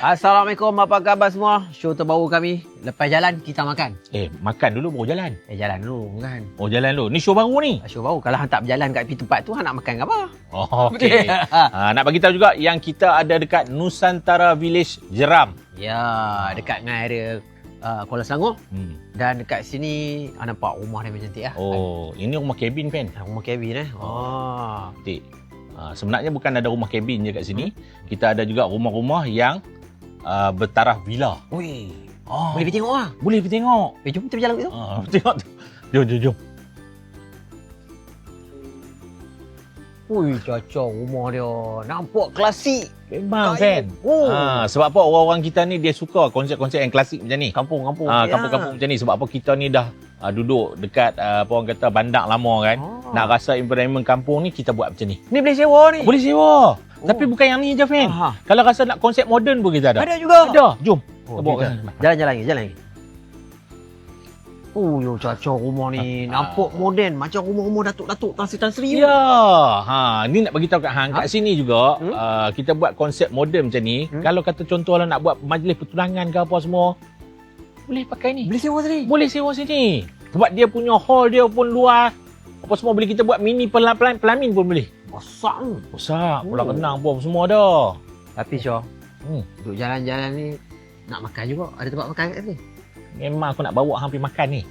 Assalamualaikum, apa khabar semua? Show terbaru kami. Lepas jalan, kita makan. Makan dulu baru jalan. Jalan dulu kan. Oh, jalan dulu. Ni show baru ni. Show baru. Kalau hang tak berjalan kat tepi tempat tu, hang nak makan ke apa? Oh, okey. Nak bagi tahu juga yang kita ada dekat Nusantara Village Jeram. Ya, dekat dengan area Kuala Selangor. Dan dekat sini, nampak rumah dia macam cantik lah. Oh, ini rumah kabin kan? Rumah kabin Oh. Cantik. Sebenarnya bukan ada rumah kabin je kat sini. Kita ada juga rumah-rumah yang bertaraf villa. Ui. Boleh pergi tengok lah. Boleh pergi tengok. Jom kita berjalan kat tu. Tengok tu. Jom. Ui, cocok rumah dia. Nampak klasik. Memang kan? Sebab apa orang-orang kita ni dia suka konsep-konsep yang klasik macam ni. Kampung-kampung. Kampung-kampung macam ni. Sebab apa kita ni dah duduk dekat apa orang kata bandar lama kan. Nak rasa environment kampung ni kita buat macam ni. Ni boleh sewa ni? Boleh sewa. Tapi bukan yang ni je, Fan. Kalau rasa nak konsep moden pun kita ada. Ada juga. Ada. Jom. Kita bawa ke sana. Jalan lagi. Oh, yo cocok rumah ni. Nampak moden macam rumah-rumah datuk-datuk Tan Sri. Ya. Ni nak bagi tahu kat hang. Kat sini juga kita buat konsep moden macam ni. Kalau kata contoh lah nak buat majlis pertunangan ke apa semua, boleh pakai ni. Boleh sewa sini. Boleh sewa sini. Sebab dia punya hall dia pun luas. Apa semua boleh kita buat mini pelamin pun boleh. Besar. Pulang renang pun semua dah. Tapi Syah, duduk jalan-jalan ni nak makan juga. Ada tempat makan kat sini? Memang aku nak bawa hang pergi makan ni.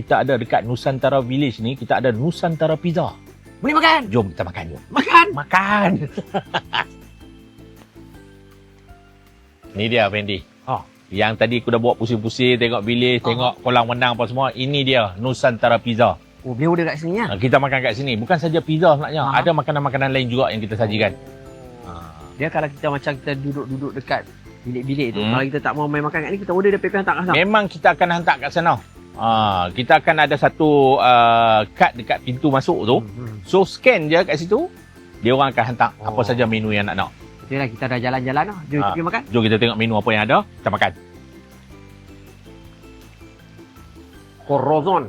Kita ada dekat Nusantara Village ni, kita ada Nusantara Pizza. Boleh makan? Jom kita makan jom. Makan. Ni dia Fendi. Yang tadi aku dah bawa pusing-pusing tengok village, tengok kolam renang apa semua. Ini dia Nusantara Pizza. Oh, boleh order kat sini ya? Kita makan kat sini. Bukan saja pizza sebenarnya. Ada makanan-makanan lain juga yang kita sajikan. Dia kalau kita macam kita duduk dekat bilik-bilik tu, kalau kita tak mau main makan kat ni, kita order dia PayPal hantar kat sana. Memang kita akan hantar kat sana. Kita akan ada satu kad dekat pintu masuk tu. So scan je kat situ, dia orang akan hantar apa saja menu yang nak. Okeylah, kita dah jalan-jalan dah. Jom kita pergi makan. Jom kita tengok menu apa yang ada, kita makan. Corozon.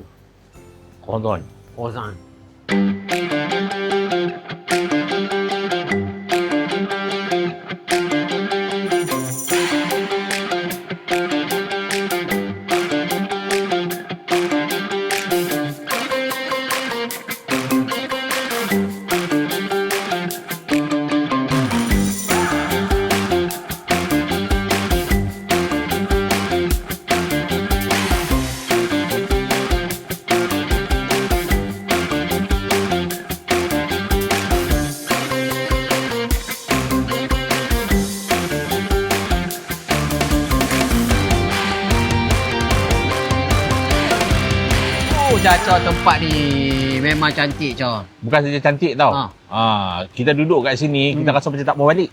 Cocok tempat ni memang cantik, Cok. Bukan saja cantik tau. Kita duduk kat sini, kita rasa macam tak mau balik.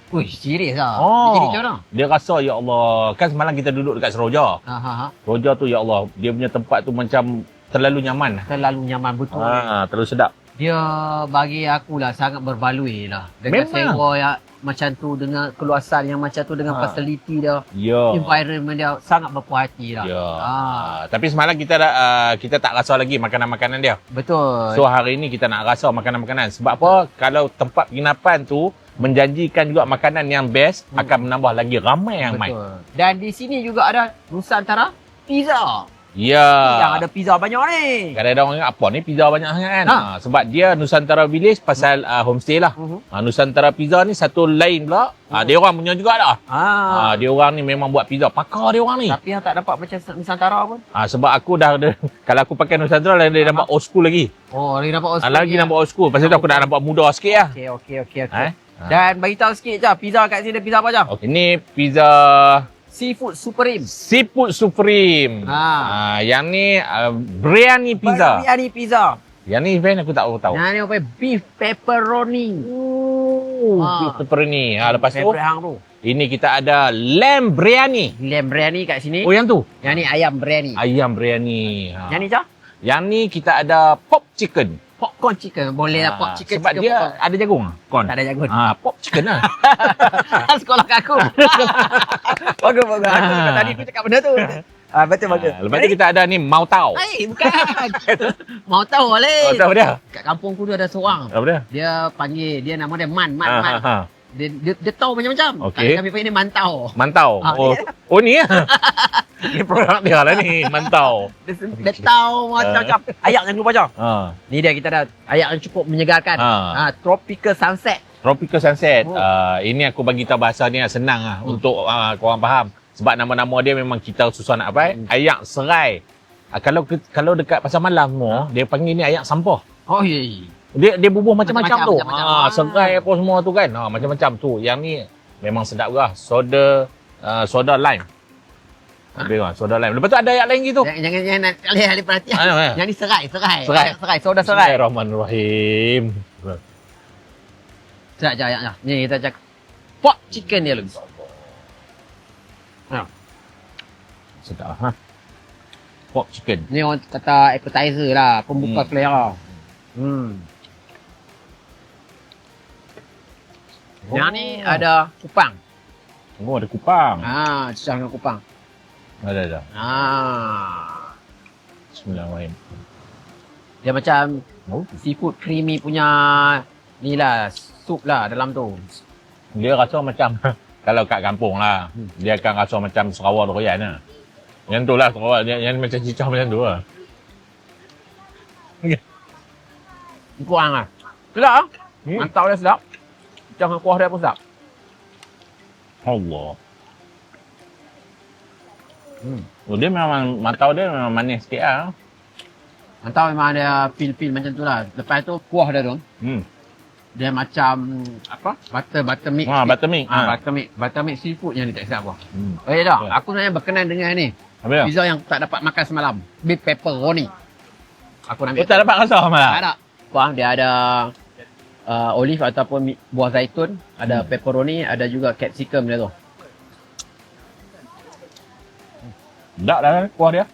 Ui, serius lah. Dia jadi macam mana? Dia rasa, ya Allah, kan semalam kita duduk dekat Seroja. Seroja tu, ya Allah, dia punya tempat tu macam terlalu nyaman. Terlalu nyaman, betul. Terlalu sedap. Dia bagi aku lah sangat berbaloi lah. Dengan sewa yang macam tu, dengan keluasan yang macam tu, dengan facility dia, environment dia sangat berpuas hati lah. Tapi semalam kita tak rasa lagi makanan-makanan dia. Betul. So hari ni kita nak rasa makanan-makanan. Sebab apa? Kalau tempat penginapan tu menjanjikan juga makanan yang best, akan menambah lagi ramai yang main. Dan di sini juga ada Nusantara Pizza. Ya. Yang ada pizza banyak ni. Kadang-kadang orang ingat apa ni pizza banyak sangat kan? Sebab dia Nusantara Village pasal homestay lah. Nusantara Pizza ni satu lain pula. Dia orang punya juga dah. Dia orang ni memang buat pizza. Pakar dia orang ni. Tapi yang tak dapat macam Nusantara pun. Sebab aku dah ada, kalau aku pakai Nusantara dia nampak old school lagi. Oh, lagi nampak old school. Lagi nampak old school. Pasal tu aku dah nampak muda sikit lah. Okey. Dan bagi tahu sikit je, pizza kat sini pizza apa je? Ini pizza Seafood Supreme. Yang ni biryani pizza. Biryani pizza. Yang ni Ben aku tak tahu. Yang ni apa? Beef pepperoni. Beef pepperoni. Lepas tu hang tu. ini kita ada lamb biryani. Lamb biryani kat sini. Oh yang tu. Yang ni ayam biryani. Ayam biryani. Yang ni je? Yang ni kita ada pork chicken. Popcorn chicken. Boleh lah pork chicken. Sebab dia popcorn. Ada jagung. Tak ada jagung. Pork chicken lah. Sekolah kat aku. Bagus. Tadi aku cakap benda tu. Betul. Lepas tu kita ada ni mau tau. Bukan. Mau tahu boleh. Mau tahu dia? Kat kampung aku tu ada seorang. Apa dia? Dia panggil, dia nama dia Man. Dia tahu macam-macam. Okey. Kami panggil dia mantau. Mantau. Ah, Oh ni lah. Ni produk dia lah ni, mantau. Dia tahu macam-macam. Ayak jangan lupa macam. Ha. Ni dia kita dah ayak yang cukup menyegarkan. Tropical sunset. Tropical sunset. Ini aku bagi tahu bahasa ni senang lah untuk korang faham. Sebab nama-nama dia memang kita susah nak apa. Ayak serai. Kalau dekat pasar malam semua, dia panggil ni ayak sampah. Oh ya. Dia bubuh macam-macam tu. Macam-macam. Serai apa semua tu kan. Macam-macam tu. Yang ni memang sedap juga. Soda lime. Soda lime. Lepas tu ada ayak lain gitu. Jangan nak alih perhatian. Yang ni serai. Soda serai. Bismillahirrahmanirrahim. Sekejap. Ni kita cakap pork chicken dia lagi. Sedap ha. Pork chicken. Ni orang kata appetizer lah, pembuka selera. Yang ni ada kupang. Oh, ada kupang. Cicah dengan kupang. Ada. Bismillahirrahmanirrahim. Dia macam seafood creamy punya ni lah, sup lah dalam tu. Dia rasa macam kalau kat kampung lah, dia akan rasa macam Sarawak Durian lah. Yang tu lah Sarawak, yang macam cicah macam tu lah. Kurang lah. Sedap lah. Mantap dia sedap. Jangan kuah dia pun sedap. Allah. Dia memang, mantau dia memang manis sikit lah. Mantap memang ada feel macam tu lah. Lepas tu kuah dia tu. Dia macam apa? Buttermilk. Buttermilk seafood yang dia tak silap apa. Okey dah. Aku sebenarnya berkenan dengan ni. Apa pizza yang tak dapat makan semalam. Beef pepperoni. Aku nak ambil. Tak dapat rasa malam? Tak ada. Kuah dia ada olive ataupun buah zaitun, ada pepperoni, ada juga capsicum dia tu. Tak dah kuah dia.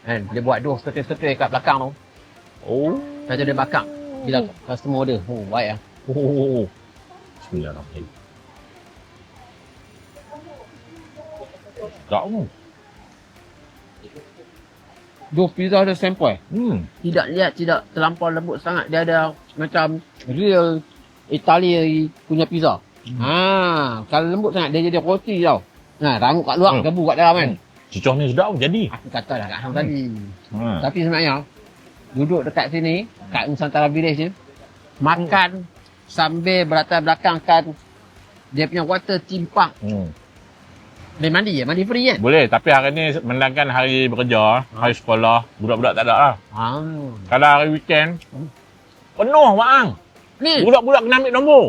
Kan dia buat dos setir-setir kat belakang tu. Lepas tu dia bakar bila customer order. Baik ah. Bismillahirrahmanirrahim. Tak pun. Dos pizza dia sampai. Tidak Terlampau lembut sangat. Dia ada macam real Italy punya pizza. Kalau lembut sangat dia jadi roti tau. Rangut kat luar, gebu kat dalam kan. Cicah ni sedap pun jadi. Aku kata dah kat hang tadi. Tapi sebenarnya duduk dekat sini, kat Nusantara Village ni, makan sambil berlatar belakangkan dia punya water theme park. Boleh mandi ya? Mandi free kan? Boleh, tapi hari ni menangkan hari bekerja, hari sekolah, budak-budak tak ada lah. Kalau hari weekend, penuh bang. Ni? Budak-budak kena ambil nombor.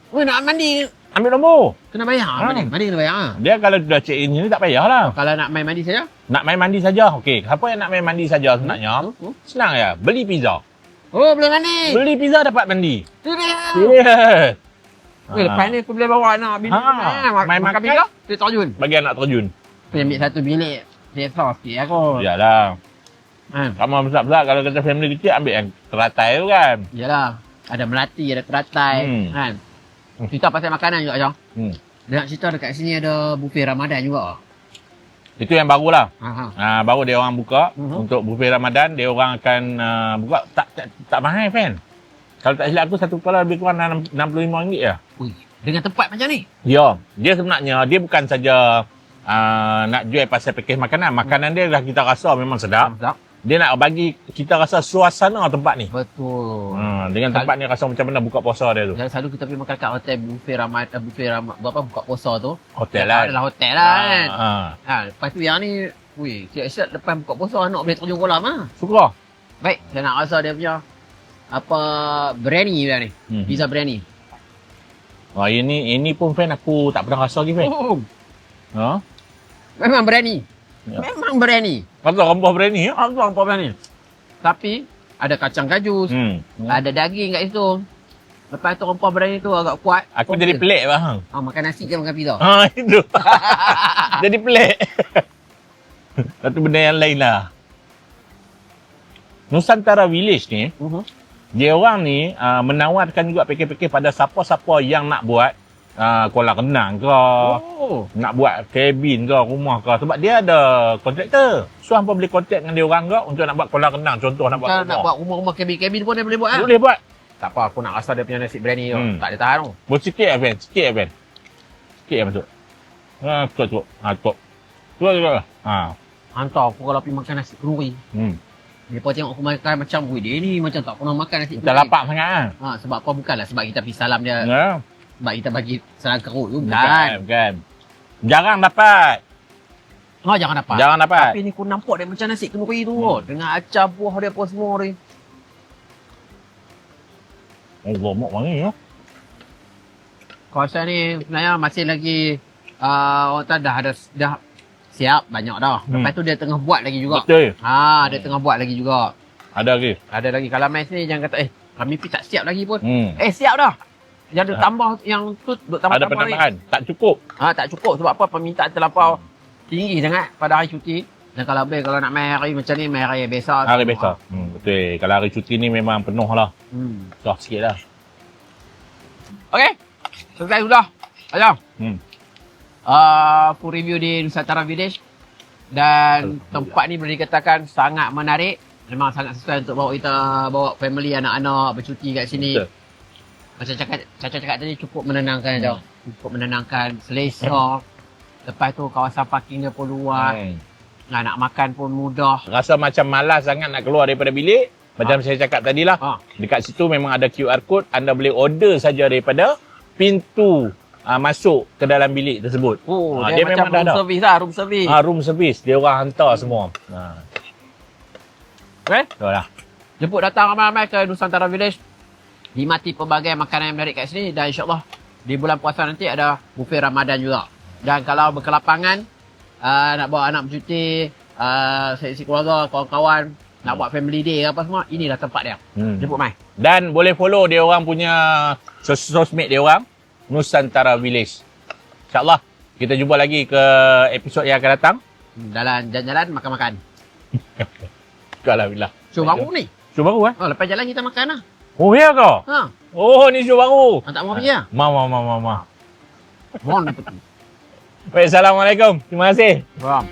Nak mandi, ambil nombor. kena bayar. Mandi kena bayar. Dia kalau dah check in ni tak payah lah. Kalau nak main mandi saja? Nak main mandi saja. Okey, siapa yang nak main mandi saja sebenarnya? Senang ya, beli pizza. Boleh mandi. Beli pizza dapat mandi. Yes. Lepas ni aku boleh bawa anak bini main makan pizza, dia terjun. Bagi anak terjun. Aku ambil satu bilik. Dia sos sikit aku. Yalah. Kamu besar-besar kalau kita family kecil ambil yang teratai tu kan. Yalah. Ada melati, ada teratai kan. Cerita pasal makanan juga Jong. Dia nak cerita dekat sini ada buffet Ramadan juga. Itu yang baru lah. Baru dia orang buka untuk buffet Ramadan. Dia orang akan buka tak mahal kan. Kalau tak silap aku satu kepala lebih kurang RM65 ya. Dengan tempat macam ni? Ya. Dia sebenarnya dia bukan saja nak jual pasal pakej makanan. Makanan dia dah kita rasa memang sedap. Dia nak bagi kita rasa suasana tempat ni. Betul. Dengan tempat ni rasa macam mana buka puasa dia tu. Yang selalu kita pergi makan kat hotel buffet Ramadan, berapa buka puasa tu. Hotel lah. Adalah hotel lah kan. Lepas tu yang ni, siap-siap lepas buka puasa anak boleh terjun kolam lah. Syukur. Baik, saya nak rasa dia punya biryani dia ni. Pizza biryani. Ini pun fan aku tak pernah rasa lagi fan. Memang biryani. Memang biryani. Rasa rempah biryani ya? Rasa rempah biryani. Tapi ada kacang gajus, ada daging kat situ. Lepas tu rempah biryani tu agak kuat. Aku jadi pelik bang. Makan nasi ke makan pizza? Itu. Jadi pelik. Satu benda yang lain lah. Nusantara Village ni, dia orang ni menawarkan juga pakej-pakej pada siapa-siapa yang nak buat kolam renang ke, nak buat kabin ke, rumah ke. Sebab dia ada kontraktor. So, hampa boleh kontak dengan dia orang ke untuk nak buat kolam renang. Contoh nak buat rumah. Nak buat rumah-rumah kabin-kabin pun dia boleh buat. Boleh buat. Tak apa, aku nak rasa dia punya nasi biryani tu. Hmm. Tak ada tahan tu. Buat sikit ya, Ben. Sikit ya, Ben. Sikit yang masuk. Cukup. Cukup. Cukup. Hantar aku kalau pergi makan nasi kenduri. Mereka tengok aku makan macam, weh dia ni macam tak pernah makan nasi kenduri. Kita lapar sangat kan? Sebab apa? Bukanlah sebab kita pergi salam dia. Ya. Sebab kita bagi salam kerut tu. Bukan. Jarang dapat. Jangan dapat. Jarang dapat. Tapi ni aku nampak dia macam nasi kenduri tu. Dengan acar buah dia apa semua ni. Allah, mak mana ya? Kawasan ni sebenarnya masih lagi orang kata dah siap banyak dah. Lepas tu dia tengah buat lagi juga. Betul. Dia tengah buat lagi juga. Ada lagi. Ada lagi. Kalau mes ni jangan kata kami pergi tak siap lagi pun. Siap dah. Dia ada tambah yang tu duk tambah. Ada penambahan. Tak cukup. Tak cukup sebab apa? Permintaan terlampau tinggi sangat pada hari cuti. Dan kalau nak main hari macam ni, main hari biasa. Hari biasa. Betul. Kalau hari cuti ni memang penuh lah. Dah sikit lah. Okey. Selesai sudah. Ayo. Full review di Nusantara Village. Dan tempat ni boleh dikatakan sangat menarik. Memang sangat sesuai untuk bawa family, anak-anak bercuti kat sini. Betul. Macam Caca cakap tadi, cukup menenangkan tau. Cukup menenangkan, selesa. Lepas tu kawasan parking dia pun luas. Nak makan pun mudah. Rasa macam malas sangat nak keluar daripada bilik. Macam saya cakap tadi lah. Dekat situ memang ada QR code. Anda boleh order saja daripada pintu masuk ke dalam bilik tersebut. Dia macam room service lah. Room service. Room service. Dia orang hantar semua. Okay? Betul lah. Jemput datang ramai-ramai ke Nusantara Village. Nikmati pelbagai makanan yang menarik kat sini. Dan insyaAllah di bulan puasa nanti ada buffet Ramadan juga. Dan kalau berkelapangan, nak bawa anak bercuti, seksi keluarga, kawan-kawan, nak buat family day apa semua, inilah tempat dia. Jemput mai. Dan boleh follow dia orang punya sosmed dia orang, Nusantara Village. InsyaAllah kita jumpa lagi ke episod yang akan datang. Jalan-jalan, makan-makan. Alhamdulillah. Show baru ni. Show baru Lepas jalan kita makan lah. Oh ya kau? Oh ni show baru. Tak mau pergi lah. Ma. Mohon dapat. Baik, Assalamualaikum. Terima kasih. Faham.